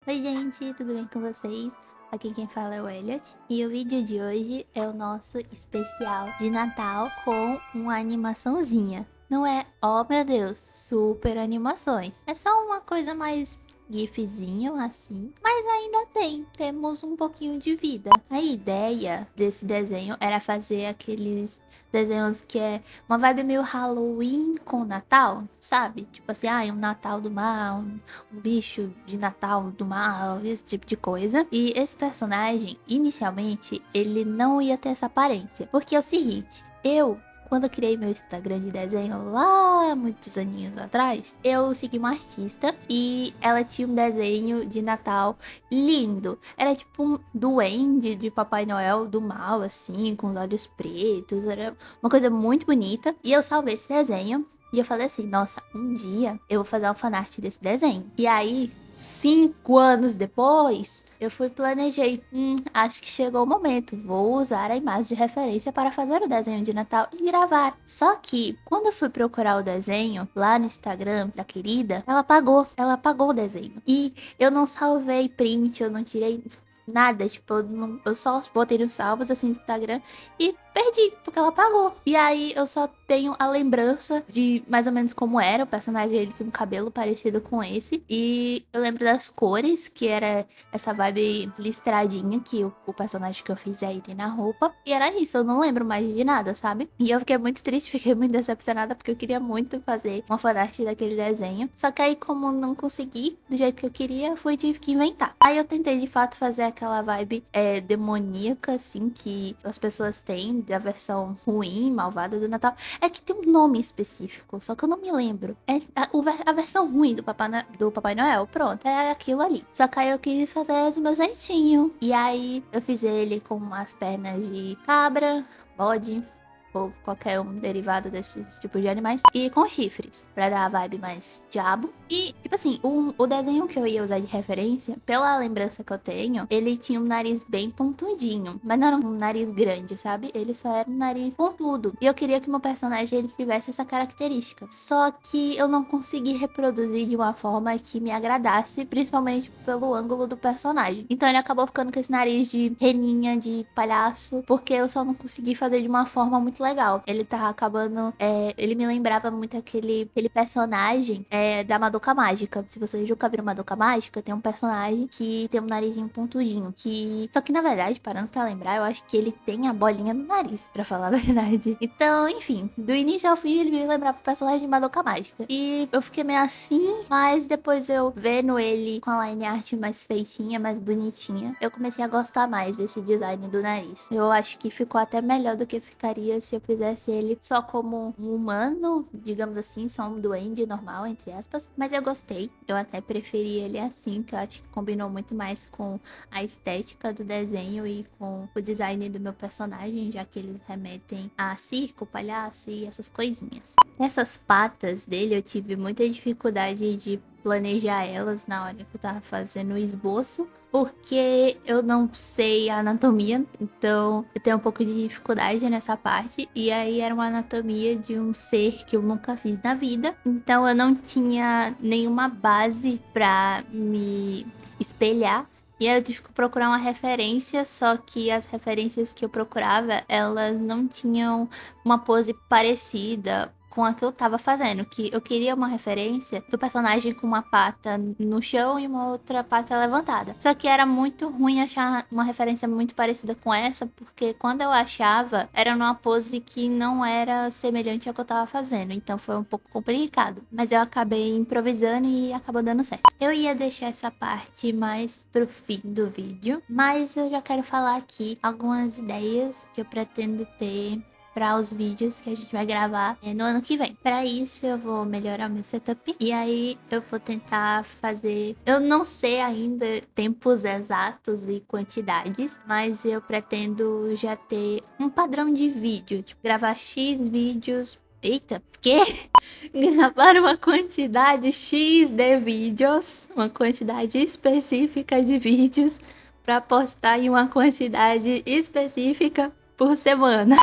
Oi, gente, tudo bem com vocês? Aqui quem fala é o Elliot e o vídeo de hoje é o nosso especial de Natal com uma animaçãozinha. Não é, oh meu Deus, super animações. É só uma coisa mais gifzinho assim, mas ainda temos um pouquinho de vida. A ideia desse desenho era fazer aqueles desenhos que é uma vibe meio Halloween com Natal, sabe? Tipo assim, um Natal do mal, um bicho de Natal do mal, esse tipo de coisa. E esse personagem, inicialmente, ele não ia ter essa aparência. Porque é o seguinte, quando eu criei meu Instagram de desenho lá muitos aninhos atrás, eu segui uma artista e ela tinha um desenho de Natal lindo. Era tipo um duende de Papai Noel do mal, assim, com os olhos pretos. Era uma coisa muito bonita. E eu salvei esse desenho. E eu falei assim, nossa, um dia eu vou fazer uma fanart desse desenho. E aí, 5 anos depois, eu planejei, acho que chegou o momento, vou usar a imagem de referência para fazer o desenho de Natal e gravar. Só que, quando eu fui procurar o desenho lá no Instagram da querida, ela apagou o desenho. E eu não salvei print, eu não tirei nada, tipo, eu só botei nos salvos assim no Instagram e perdi, porque ela apagou. E aí eu só tenho a lembrança de mais ou menos como era o personagem. Ele tinha um cabelo parecido com esse. E eu lembro das cores, que era essa vibe listradinha que o personagem que eu fiz aí tem na roupa. E era isso, eu não lembro mais de nada, sabe? E eu fiquei muito triste, fiquei muito decepcionada, porque eu queria muito fazer uma fanart daquele desenho. Só que aí, como não consegui do jeito que eu queria, tive que inventar. Aí eu tentei de fato fazer aquela vibe demoníaca, assim, que as pessoas têm da versão ruim, malvada do Natal. É que tem um nome específico, só que eu não me lembro. É a versão ruim do Papai Noel. Pronto, é aquilo ali. Só que aí eu quis fazer do meu jeitinho. E aí eu fiz ele com as pernas de cabra, bode, ou qualquer um derivado desses tipos de animais. E com chifres, pra dar a vibe mais diabo. E, tipo assim, o desenho que eu ia usar de referência, pela lembrança que eu tenho, ele tinha um nariz bem pontudinho. Mas não era um nariz grande, sabe? Ele só era um nariz pontudo. E eu queria que meu personagem ele tivesse essa característica. Só que eu não consegui reproduzir de uma forma que me agradasse, principalmente pelo ângulo do personagem. Então ele acabou ficando com esse nariz de reninha, de palhaço, porque eu só não consegui fazer de uma forma muito legal. Ele tava acabando. Ele me lembrava muito aquele personagem da Madoka Mágica. Se vocês nunca viram Madoka Mágica, tem um personagem que tem um narizinho pontudinho. Só que na verdade, parando pra lembrar, eu acho que ele tem a bolinha no nariz, pra falar a verdade. Então, enfim, do início ao fim, ele me lembrava o personagem de Madoka Mágica. E eu fiquei meio assim, mas depois eu vendo ele com a line art mais feitinha, mais bonitinha, eu comecei a gostar mais desse design do nariz. Eu acho que ficou até melhor do que ficaria se eu fizesse ele só como um humano, digamos assim, só um duende normal, entre aspas. Mas eu gostei, eu até preferi ele assim, que eu acho que combinou muito mais com a estética do desenho e com o design do meu personagem, já que eles remetem a circo, palhaço e essas coisinhas. Essas patas dele eu tive muita dificuldade de planejar elas na hora que eu tava fazendo o esboço, porque eu não sei a anatomia, então eu tenho um pouco de dificuldade nessa parte. E aí era uma anatomia de um ser que eu nunca fiz na vida, então eu não tinha nenhuma base pra me espelhar. E aí eu tive que procurar uma referência, só que as referências que eu procurava, elas não tinham uma pose parecida com a que eu tava fazendo, que eu queria uma referência do personagem com uma pata no chão e uma outra pata levantada. Só que era muito ruim achar uma referência muito parecida com essa, porque quando eu achava, era numa pose que não era semelhante ao que eu tava fazendo, então foi um pouco complicado. Mas eu acabei improvisando e acabou dando certo. Eu ia deixar essa parte mais pro fim do vídeo, mas eu já quero falar aqui algumas ideias que eu pretendo ter para os vídeos que a gente vai gravar no ano que vem. Para isso, eu vou melhorar o meu setup e aí eu vou tentar fazer. Eu não sei ainda tempos exatos e quantidades, mas eu pretendo já ter um padrão de vídeo, tipo gravar X vídeos. Eita, quê? Gravar uma quantidade X de vídeos, uma quantidade específica de vídeos para postar em uma quantidade específica por semana.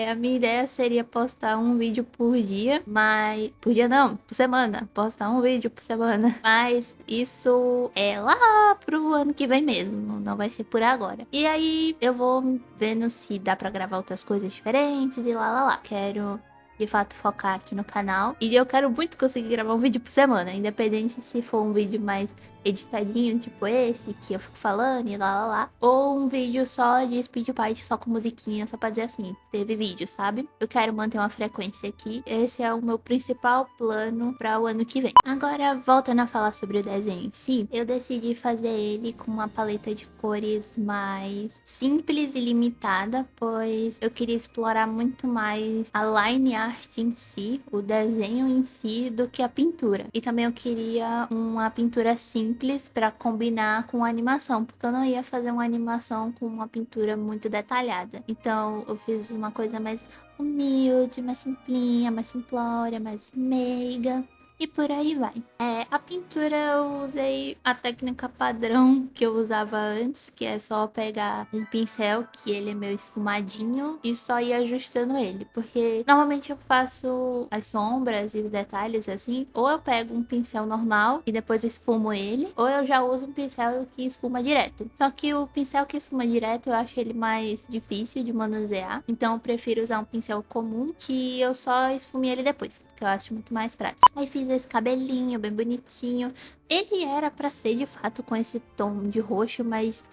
A minha ideia seria postar um vídeo por dia, mas... Por dia não, por semana. Postar um vídeo por semana. Mas isso é lá pro ano que vem mesmo, não vai ser por agora. E aí eu vou vendo se dá pra gravar outras coisas diferentes e lá. Quero de fato focar aqui no canal. E eu quero muito conseguir gravar um vídeo por semana, independente se for um vídeo mais editadinho, tipo esse, que eu fico falando e lá. Ou um vídeo só de speedpipe, só com musiquinha, só pra dizer assim, teve vídeo, sabe? Eu quero manter uma frequência aqui. Esse é o meu principal plano para o ano que vem. Agora, voltando a falar sobre o desenho em si, eu decidi fazer ele com uma paleta de cores mais simples e limitada, pois eu queria explorar muito mais a line art em si, o desenho em si, do que a pintura. E também eu queria uma pintura simples para combinar com a animação, porque eu não ia fazer uma animação com uma pintura muito detalhada. Então eu fiz uma coisa mais humilde, mais simplinha, mais simplória, mais meiga. E por aí vai. A pintura eu usei a técnica padrão que eu usava antes, que é só pegar um pincel, que ele é meio esfumadinho, e só ir ajustando ele. Porque normalmente eu faço as sombras e os detalhes assim, ou eu pego um pincel normal e depois esfumo ele, ou eu já uso um pincel que esfuma direto. Só que o pincel que esfuma direto eu acho ele mais difícil de manusear, então eu prefiro usar um pincel comum que eu só esfume ele depois, porque eu acho muito mais prático. Aí fiz esse cabelinho bem bonitinho. Ele era pra ser de fato com esse tom de roxo, mas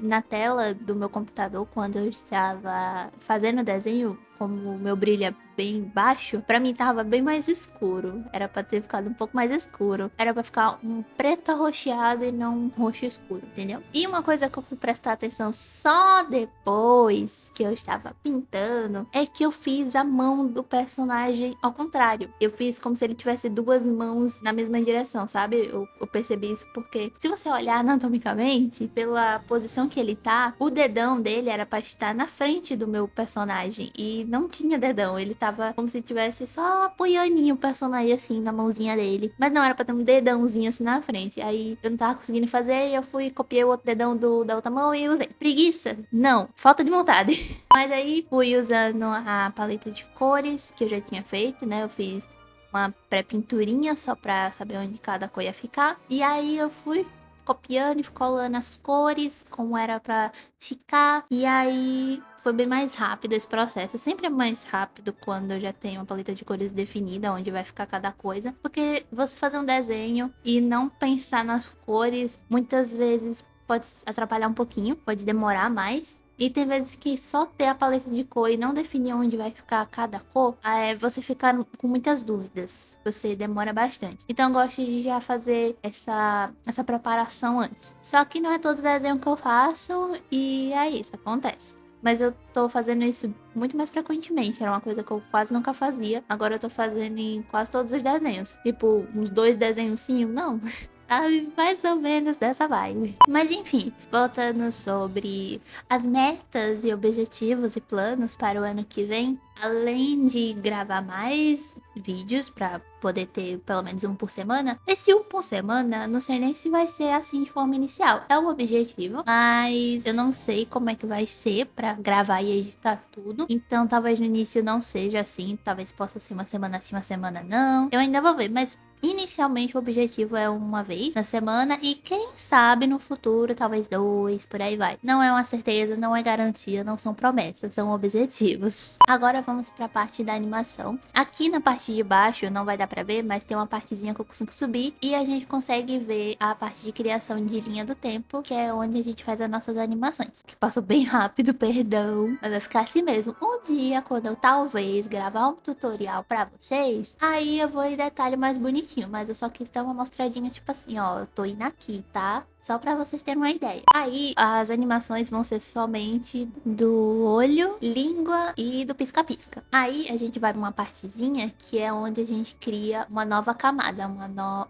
na tela do meu computador, quando eu estava fazendo o desenho, como o meu brilho é bem baixo, pra mim tava bem mais escuro. Era pra ter ficado um pouco mais escuro. Era pra ficar um preto arroxeado e não um roxo escuro, entendeu? E uma coisa que eu fui prestar atenção só depois que eu estava pintando é que eu fiz a mão do personagem ao contrário. Eu fiz como se ele tivesse duas mãos na mesma direção, sabe? Eu percebi isso porque, se você olhar anatomicamente, pela posição que ele tá, o dedão dele era pra estar na frente do meu personagem e não tinha dedão. Ele tava como se tivesse só apoianinho o personagem assim na mãozinha dele, mas não era pra ter um dedãozinho assim na frente. Aí eu não tava conseguindo fazer e eu fui, copiei o outro dedão da outra mão e usei. Preguiça? Não, falta de vontade. Mas aí fui usando a paleta de cores que eu já tinha feito, né? Eu fiz uma pré-pinturinha só pra saber onde cada cor ia ficar. E aí eu fui copiando e colando as cores, como era pra ficar. E aí foi bem mais rápido esse processo. Sempre é mais rápido quando eu já tenho uma paleta de cores definida, onde vai ficar cada coisa. Porque você fazer um desenho e não pensar nas cores, muitas vezes pode atrapalhar um pouquinho, pode demorar mais. E tem vezes que só ter a paleta de cor e não definir onde vai ficar cada cor, você fica com muitas dúvidas. Você demora bastante. Então eu gosto de já fazer essa preparação antes. Só que não é todo desenho que eu faço e é isso, acontece. Mas eu tô fazendo isso muito mais frequentemente. Era uma coisa que eu quase nunca fazia. Agora eu tô fazendo em quase todos os desenhos. Tipo, uns 2 desenhos sim, não. Sabe? Mais ou menos dessa vibe. Mas enfim, voltando sobre as metas e objetivos e planos para o ano que vem. Além de gravar mais vídeos para poder ter pelo menos um por semana, esse um por semana, não sei nem se vai ser assim de forma inicial. É o objetivo, mas eu não sei como é que vai ser para gravar e editar tudo. Então talvez no início não seja assim, talvez possa ser uma semana sim, uma semana não. Eu ainda vou ver, mas inicialmente o objetivo é uma vez na semana e quem sabe no futuro talvez 2, por aí vai. Não é uma certeza, não é garantia, não são promessas, são objetivos. Agora vamos para a parte da animação. Aqui na parte de baixo não vai dar para ver, mas tem uma partezinha que eu consigo subir e a gente consegue ver a parte de criação de linha do tempo, que é onde a gente faz as nossas animações. Que passou bem rápido, perdão, mas vai ficar assim mesmo. Um dia, quando eu talvez gravar um tutorial para vocês, aí eu vou em detalhe mais bonitinho. Mas eu só quis dar uma mostradinha, tipo assim, ó, eu tô indo aqui, tá? Só pra vocês terem uma ideia. Aí, as animações vão ser somente do olho, língua e do pisca-pisca. Aí, a gente vai pra uma partezinha que é onde a gente cria uma nova camada,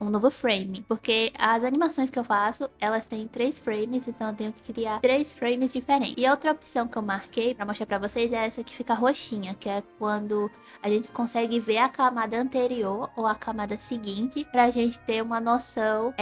um novo frame. Porque as animações que eu faço, elas têm 3 frames, então eu tenho que criar 3 frames diferentes. E a outra opção que eu marquei pra mostrar pra vocês é essa que fica roxinha, que é quando a gente consegue ver a camada anterior ou a camada seguinte. seguinte, pra gente ter uma noção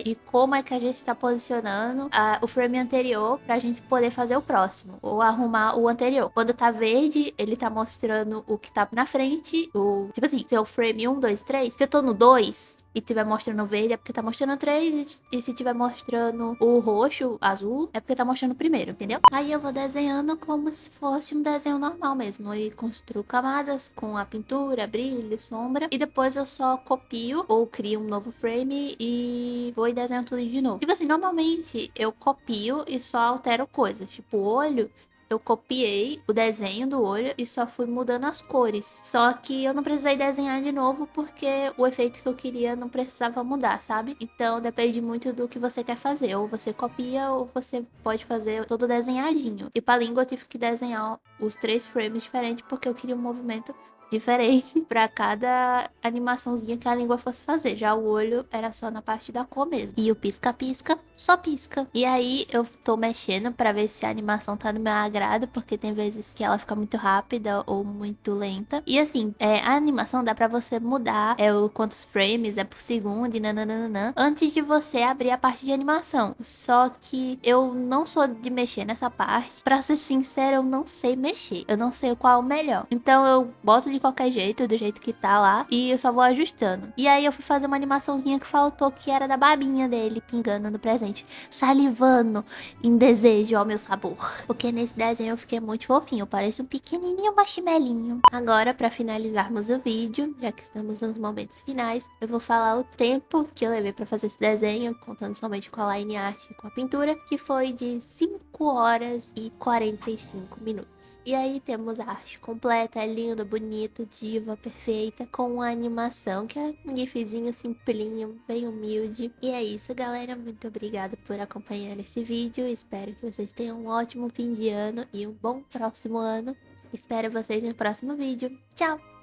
de como é que a gente tá posicionando o frame anterior pra gente poder fazer o próximo, ou arrumar o anterior. Quando tá verde, ele tá mostrando o que tá na frente, tipo assim, se é o frame 1, 2, 3, se eu tô no 2 e tiver mostrando verde, é porque tá mostrando 3. E se tiver mostrando o roxo, azul, é porque tá mostrando o primeiro, entendeu? Aí eu vou desenhando como se fosse um desenho normal mesmo. E construo camadas com a pintura, brilho, sombra. E depois eu só copio ou crio um novo frame e vou e desenho tudo de novo. Tipo assim, normalmente eu copio e só altero coisas. Tipo, o olho. Eu copiei o desenho do olho e só fui mudando as cores. Só que eu não precisei desenhar de novo porque o efeito que eu queria não precisava mudar, sabe? Então depende muito do que você quer fazer. Ou você copia ou você pode fazer todo desenhadinho. E pra língua eu tive que desenhar os 3 frames diferentes porque eu queria um movimento diferente pra cada animaçãozinha que a língua fosse fazer. Já o olho era só na parte da cor mesmo. E o pisca-pisca só pisca. E aí eu tô mexendo pra ver se a animação tá no meu agrado, porque tem vezes que ela fica muito rápida ou muito lenta. E assim, a animação dá pra você mudar quantos frames é por segundo e nananana, antes de você abrir a parte de animação. Só que eu não sou de mexer nessa parte. Pra ser sincera, eu não sei mexer. Eu não sei qual é o melhor. Então eu boto de qualquer jeito, do jeito que tá lá, e eu só vou ajustando. E aí eu fui fazer uma animaçãozinha que faltou, que era da babinha dele pingando no presente, salivando em desejo ao meu sabor. Porque nesse desenho eu fiquei muito fofinho, parece um pequenininho marshmalhinho. Agora, pra finalizarmos o vídeo, já que estamos nos momentos finais, eu vou falar o tempo que eu levei pra fazer esse desenho, contando somente com a line art e com a pintura, que foi de 5 horas e 45 minutos. E aí temos a arte completa, é lindo, bonito, diva, perfeita, com uma animação que é um gifzinho simplinho, bem humilde. E é isso, galera. Muito obrigada por acompanhar esse vídeo. Espero que vocês tenham um ótimo fim de ano e um bom próximo ano. Espero vocês no próximo vídeo. Tchau!